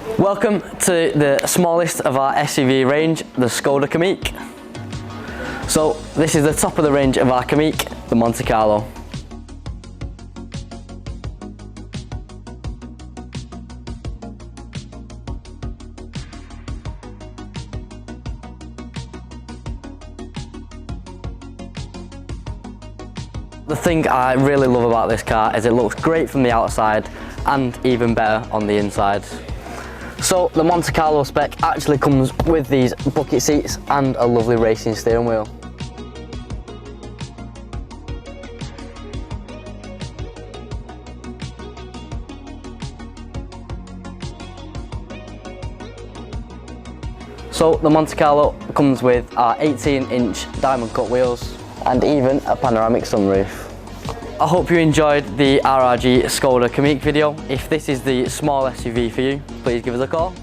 Welcome to the smallest of our SUV range, the Škoda Kamiq. So this is the top of the range of our Kamiq, the Monte Carlo. The thing I really love about this car is it looks great from the outside and even better on the inside. So the Monte Carlo spec actually comes with these bucket seats and a lovely racing steering wheel. So the Monte Carlo comes with our 18-inch diamond cut wheels and even a panoramic sunroof. I hope you enjoyed the RRG Škoda Kamiq video. If this is the small SUV for you, please give us a call.